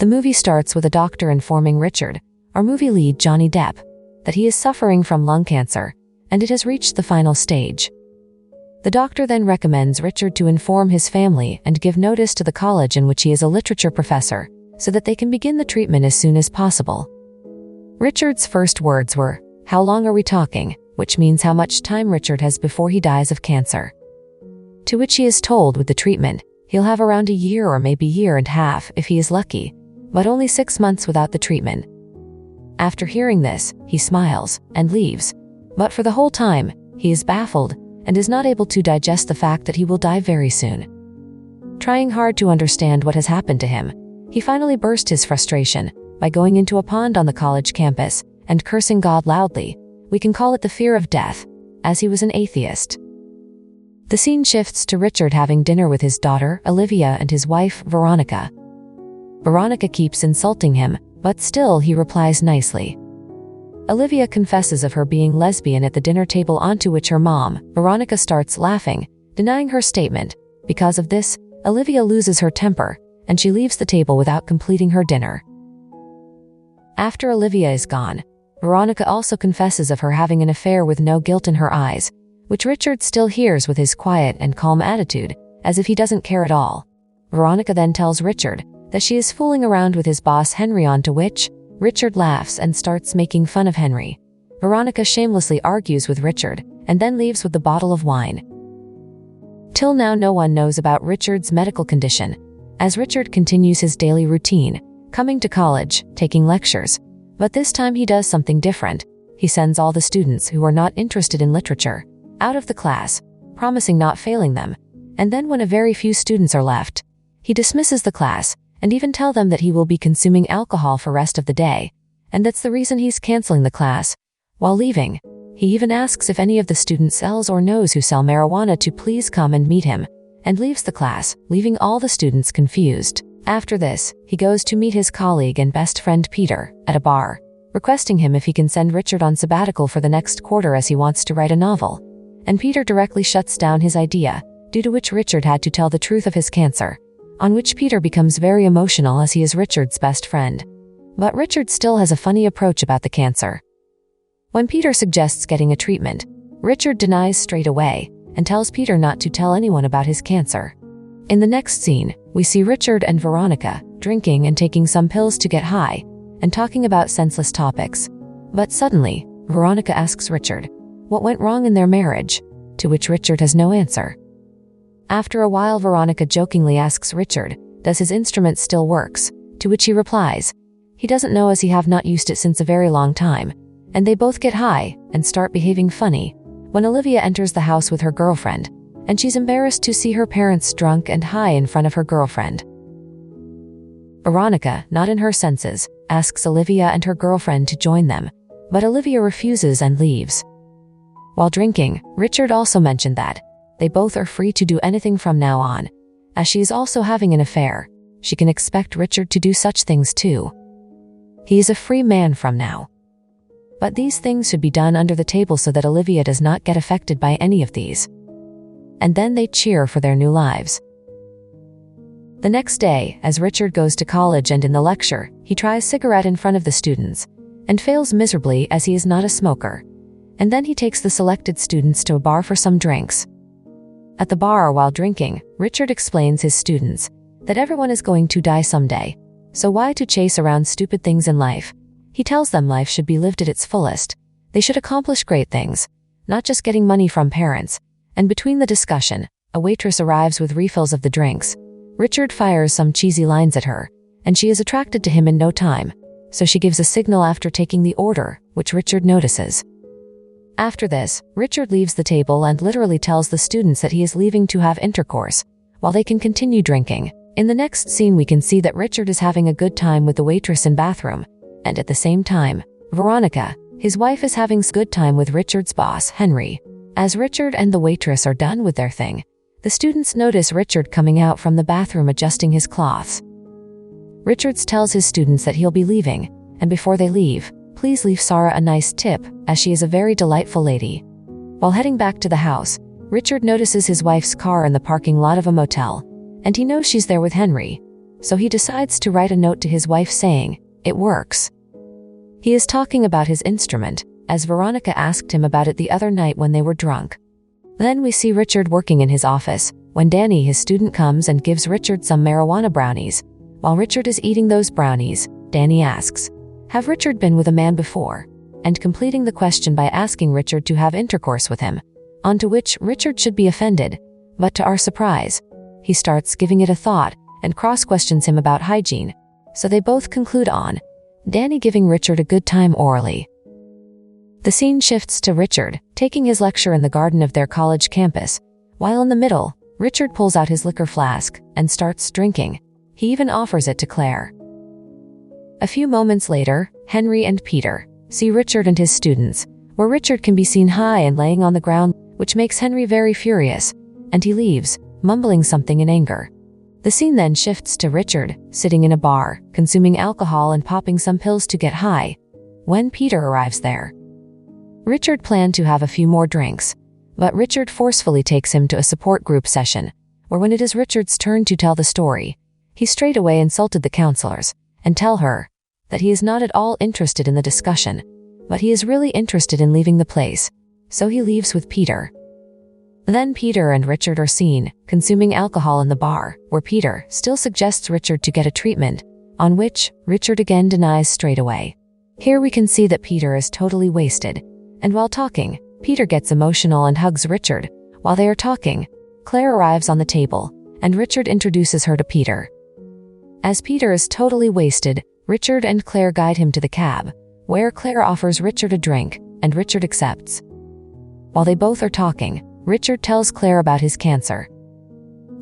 The movie starts with a doctor informing Richard, our movie lead Johnny Depp, that he is suffering from lung cancer, and it has reached the final stage. The doctor then recommends Richard to inform his family and give notice to the college in which he is a literature professor, so that they can begin the treatment as soon as possible. Richard's first words were, "How long are we talking?" which means how much time Richard has before he dies of cancer. To which he is told with the treatment, he'll have around a year or maybe year and a half if he is lucky, but only 6 months without the treatment. After hearing this, he smiles and leaves, but for the whole time, he is baffled and is not able to digest the fact that he will die very soon. Trying hard to understand what has happened to him, he finally burst his frustration by going into a pond on the college campus and cursing God loudly. We can call it the fear of death, as he was an atheist. The scene shifts to Richard having dinner with his daughter, Olivia, and his wife, Veronica. Veronica keeps insulting him, but still he replies nicely. Olivia confesses of her being lesbian at the dinner table, onto which her mom, Veronica, starts laughing, denying her statement. Because of this, Olivia loses her temper, and she leaves the table without completing her dinner. After Olivia is gone, Veronica also confesses of her having an affair with no guilt in her eyes, which Richard still hears with his quiet and calm attitude, as if he doesn't care at all. Veronica then tells Richard that she is fooling around with his boss Henry, onto which Richard laughs and starts making fun of Henry. Veronica shamelessly argues with Richard and then leaves with the bottle of wine. Till now, no one knows about Richard's medical condition, as Richard continues his daily routine, coming to college, taking lectures, but this time he does something different. He sends all the students who are not interested in literature out of the class, promising not failing them, and then when a very few students are left, he dismisses the class and even tell them that he will be consuming alcohol for rest of the day, and that's the reason he's canceling the class. While leaving, he even asks if any of the students sells or knows who sell marijuana to please come and meet him, and leaves the class, leaving all the students confused. After this, he goes to meet his colleague and best friend Peter at a bar, requesting him if he can send Richard on sabbatical for the next quarter as he wants to write a novel. And Peter directly shuts down his idea, due to which Richard had to tell the truth of his cancer, on which Peter becomes very emotional as he is Richard's best friend. But Richard still has a funny approach about the cancer. When Peter suggests getting a treatment, Richard denies straight away and tells Peter not to tell anyone about his cancer. In the next scene, we see Richard and Veronica drinking and taking some pills to get high and talking about senseless topics. But suddenly, Veronica asks Richard what went wrong in their marriage, to which Richard has no answer. After a while, Veronica jokingly asks Richard, does his instrument still works, to which he replies, he doesn't know as he have not used it since a very long time, and they both get high and start behaving funny when Olivia enters the house with her girlfriend, and she's embarrassed to see her parents drunk and high in front of her girlfriend. Veronica, not in her senses, asks Olivia and her girlfriend to join them, but Olivia refuses and leaves. While drinking, Richard also mentioned that they both are free to do anything from now on. As she is also having an affair, she can expect Richard to do such things too. He is a free man from now. But these things should be done under the table so that Olivia does not get affected by any of these. And then they cheer for their new lives. The next day, as Richard goes to college and in the lecture, he tries cigarette in front of the students and fails miserably as he is not a smoker. And then he takes the selected students to a bar for some drinks. At the bar while drinking, Richard explains his students that everyone is going to die someday, so why to chase around stupid things in life? He tells them life should be lived at its fullest. They should accomplish great things, not just getting money from parents. And between the discussion, a waitress arrives with refills of the drinks. Richard fires some cheesy lines at her, and she is attracted to him in no time, so she gives a signal after taking the order, which Richard notices. After this, Richard leaves the table and literally tells the students that he is leaving to have intercourse, while they can continue drinking. In the next scene, we can see that Richard is having a good time with the waitress in bathroom, and at the same time, Veronica, his wife, is having a good time with Richard's boss, Henry. As Richard and the waitress are done with their thing, the students notice Richard coming out from the bathroom adjusting his cloths. Richard tells his students that he'll be leaving, and before they leave, please leave Sarah a nice tip, as she is a very delightful lady. While heading back to the house, Richard notices his wife's car in the parking lot of a motel, and he knows she's there with Henry. so he decides to write a note to his wife saying, "It works." He is talking about his instrument, as Veronica asked him about it the other night when they were drunk. Then we see Richard working in his office, when Danny, his student, comes and gives Richard some marijuana brownies. While Richard is eating those brownies, Danny asks, "Have Richard been with a man before?" and completing the question by asking Richard to have intercourse with him, onto which Richard should be offended, but to our surprise, he starts giving it a thought and cross-questions him about hygiene, so they both conclude on Danny giving Richard a good time orally. The scene shifts to Richard, taking his lecture in the garden of their college campus. While in the middle, Richard pulls out his liquor flask and starts drinking. He even offers it to Claire. A few moments later, Henry and Peter see Richard and his students, where Richard can be seen high and laying on the ground, which makes Henry very furious, and he leaves, mumbling something in anger. The scene then shifts to Richard, sitting in a bar, consuming alcohol and popping some pills to get high, when Peter arrives there. Richard planned to have a few more drinks, but Richard forcefully takes him to a support group session, where when it is Richard's turn to tell the story, he straight away insulted the counselors, and tell her that he is not at all interested in the discussion, but he is really interested in leaving the place, so he leaves with Peter. Then Peter and Richard are seen consuming alcohol in the bar, where Peter still suggests Richard to get a treatment, on which Richard again denies straight away. Here we can see that Peter is totally wasted, and while talking, Peter gets emotional and hugs Richard. While they are talking, Claire arrives on the table, and Richard introduces her to Peter. As Peter is totally wasted, Richard and Claire guide him to the cab, where Claire offers Richard a drink, and Richard accepts. While they both are talking, Richard tells Claire about his cancer.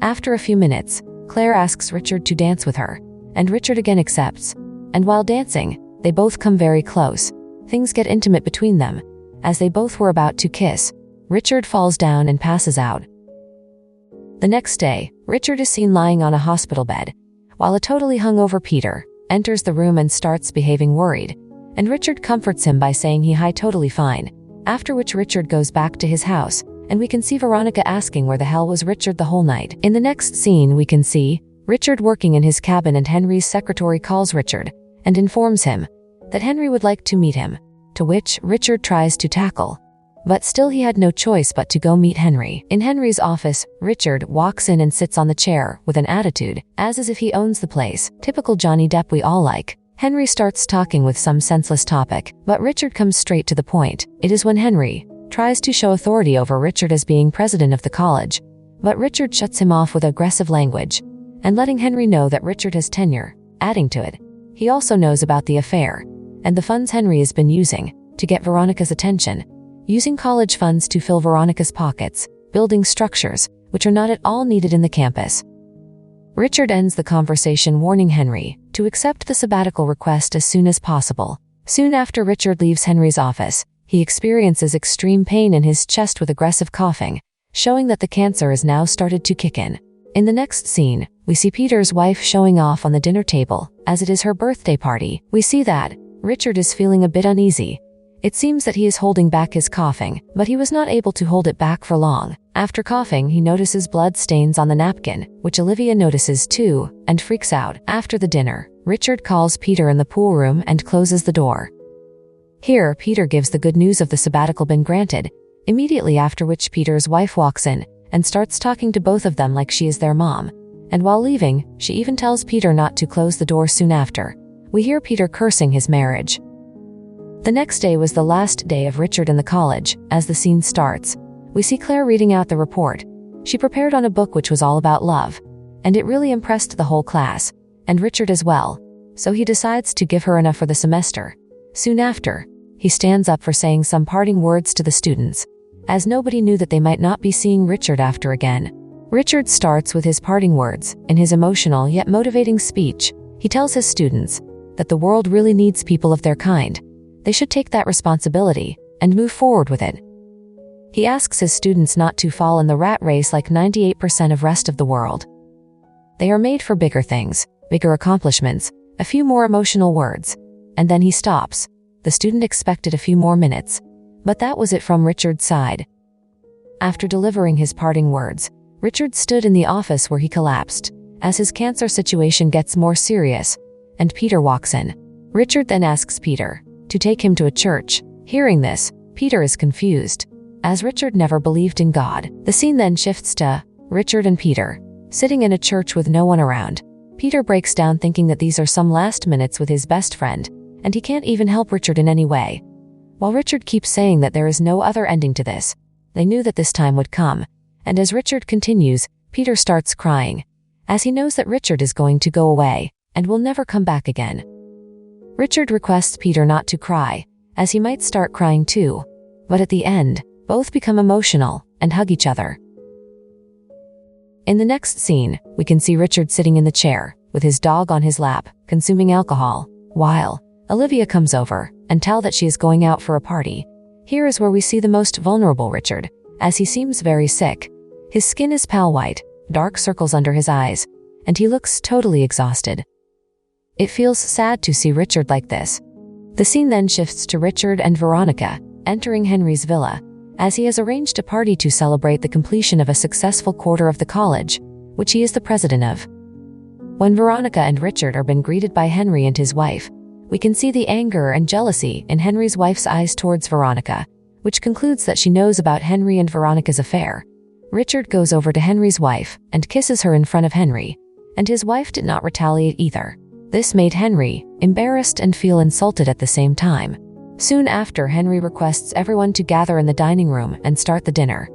After a few minutes, Claire asks Richard to dance with her, and Richard again accepts. And while dancing, they both come very close. Things get intimate between them. As they both were about to kiss, Richard falls down and passes out. The next day, Richard is seen lying on a hospital bed, while a totally hungover Peter enters the room and starts behaving worried, and Richard comforts him by saying he totally fine, after which Richard goes back to his house, and we can see Veronica asking where the hell was Richard the whole night. In the next scene we can see Richard working in his cabin, and Henry's secretary calls Richard and informs him that Henry would like to meet him, to which Richard tries to tackle. But still he had no choice but to go meet Henry. In Henry's office, Richard walks in and sits on the chair with an attitude, as if he owns the place. Typical Johnny Depp we all like. Henry starts talking with some senseless topic, but Richard comes straight to the point. It is when Henry tries to show authority over Richard as being president of the college, but Richard shuts him off with aggressive language, and letting Henry know that Richard has tenure. Adding to it, he also knows about the affair, and the funds Henry has been using to get Veronica's attention, using college funds to fill Veronica's pockets, building structures which are not at all needed in the campus. Richard ends the conversation warning Henry to accept the sabbatical request as soon as possible. Soon after Richard leaves Henry's office, he experiences extreme pain in his chest with aggressive coughing, showing that the cancer has now started to kick in. In the next scene, we see Peter's wife showing off on the dinner table, as it is her birthday party. We see that Richard is feeling a bit uneasy. It seems that he is holding back his coughing, but he was not able to hold it back for long. After coughing, he notices blood stains on the napkin, which Olivia notices too, and freaks out. After the dinner, Richard calls Peter in the pool room and closes the door. Here, Peter gives the good news of the sabbatical been granted, immediately after which Peter's wife walks in and starts talking to both of them like she is their mom. And while leaving, she even tells Peter not to close the door soon after. We hear Peter cursing his marriage. The next day was the last day of Richard in the college. As the scene starts, we see Claire reading out the report. She prepared on a book which was all about love, and it really impressed the whole class, and Richard as well, so he decides to give her enough for the semester. Soon after, he stands up for saying some parting words to the students, as nobody knew that they might not be seeing Richard after again. Richard starts with his parting words. In his emotional yet motivating speech, he tells his students that the world really needs people of their kind. They should take that responsibility and move forward with it. He asks his students not to fall in the rat race like 98% of rest of the world. They are made for bigger things, bigger accomplishments, a few more emotional words, and then he stops. The student expected a few more minutes, but that was it from Richard's side. After delivering his parting words, Richard stood in the office where he collapsed, as his cancer situation gets more serious, and Peter walks in. Richard then asks Peter to take him to a church. Hearing this, Peter is confused, as Richard never believed in God. The scene then shifts to Richard and Peter sitting in a church with no one around. Peter breaks down thinking that these are some last minutes with his best friend, and he can't even help Richard in any way. While Richard keeps saying that there is no other ending to this, they knew that this time would come, and as Richard continues, Peter starts crying, as he knows that Richard is going to go away and will never come back again. Richard requests Peter not to cry, as he might start crying too, but at the end, both become emotional and hug each other. In the next scene, we can see Richard sitting in the chair, with his dog on his lap, consuming alcohol, while Olivia comes over and tells that she is going out for a party. Here is where we see the most vulnerable Richard, as he seems very sick. His skin is pale white, dark circles under his eyes, and he looks totally exhausted. It feels sad to see Richard like this. The scene then shifts to Richard and Veronica entering Henry's villa, as he has arranged a party to celebrate the completion of a successful quarter of the college, which he is the president of. When Veronica and Richard are being greeted by Henry and his wife, we can see the anger and jealousy in Henry's wife's eyes towards Veronica, which concludes that she knows about Henry and Veronica's affair. Richard goes over to Henry's wife and kisses her in front of Henry, and his wife did not retaliate either. This made Henry embarrassed and feel insulted at the same time. Soon after, Henry requests everyone to gather in the dining room and start the dinner.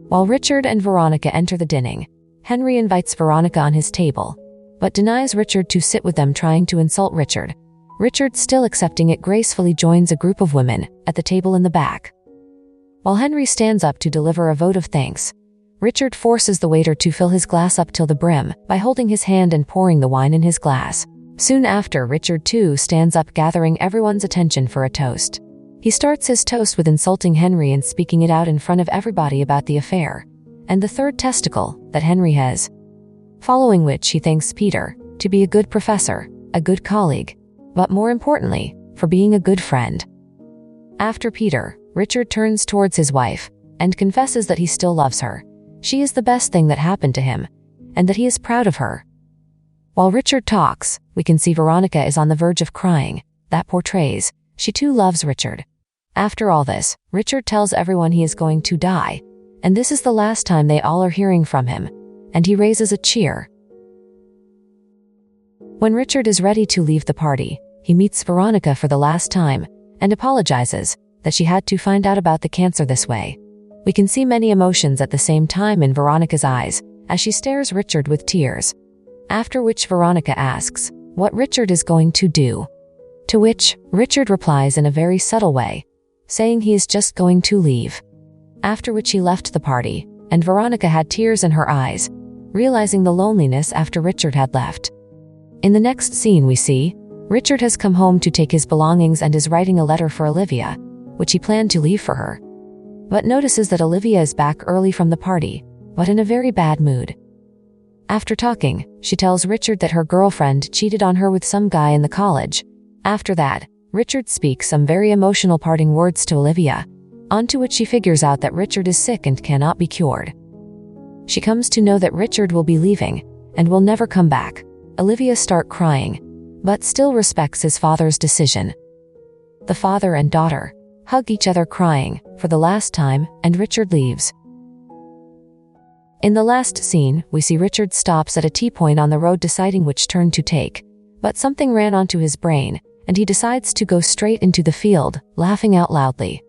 While Richard and Veronica enter the dining, Henry invites Veronica on his table, but denies Richard to sit with them, trying to insult Richard. Richard, still accepting it, gracefully joins a group of women at the table in the back. While Henry stands up to deliver a vote of thanks, Richard forces the waiter to fill his glass up till the brim by holding his hand and pouring the wine in his glass. Soon after, Richard too stands up, gathering everyone's attention for a toast. He starts his toast with insulting Henry and speaking it out in front of everybody about the affair and the third testicle that Henry has. Following which, he thanks Peter to be a good professor, a good colleague, but more importantly, for being a good friend. After Peter, Richard turns towards his wife and confesses that he still loves her. She is the best thing that happened to him, and that he is proud of her. While Richard talks, we can see Veronica is on the verge of crying. That portrays she too loves Richard. After all this, Richard tells everyone he is going to die, and this is the last time they all are hearing from him, and he raises a cheer. When Richard is ready to leave the party, he meets Veronica for the last time and apologizes that she had to find out about the cancer this way. We can see many emotions at the same time in Veronica's eyes as she stares Richard with tears. After which, Veronica asks what Richard is going to do, to which Richard replies in a very subtle way, saying he is just going to leave. After which, he left the party, and Veronica had tears in her eyes, realizing the loneliness after Richard had left. In the next scene, we see Richard has come home to take his belongings and is writing a letter for Olivia, which he planned to leave for her, but notices that Olivia is back early from the party, but in a very bad mood. After talking, she tells Richard that her girlfriend cheated on her with some guy in the college. After that, Richard speaks some very emotional parting words to Olivia, onto which she figures out that Richard is sick and cannot be cured. She comes to know that Richard will be leaving and will never come back. Olivia starts crying, but still respects his father's decision. The father and daughter hug each other, crying for the last time, and Richard leaves. In the last scene, we see Richard stops at a T-point on the road, deciding which turn to take, but something ran onto his brain, and he decides to go straight into the field, laughing out loudly.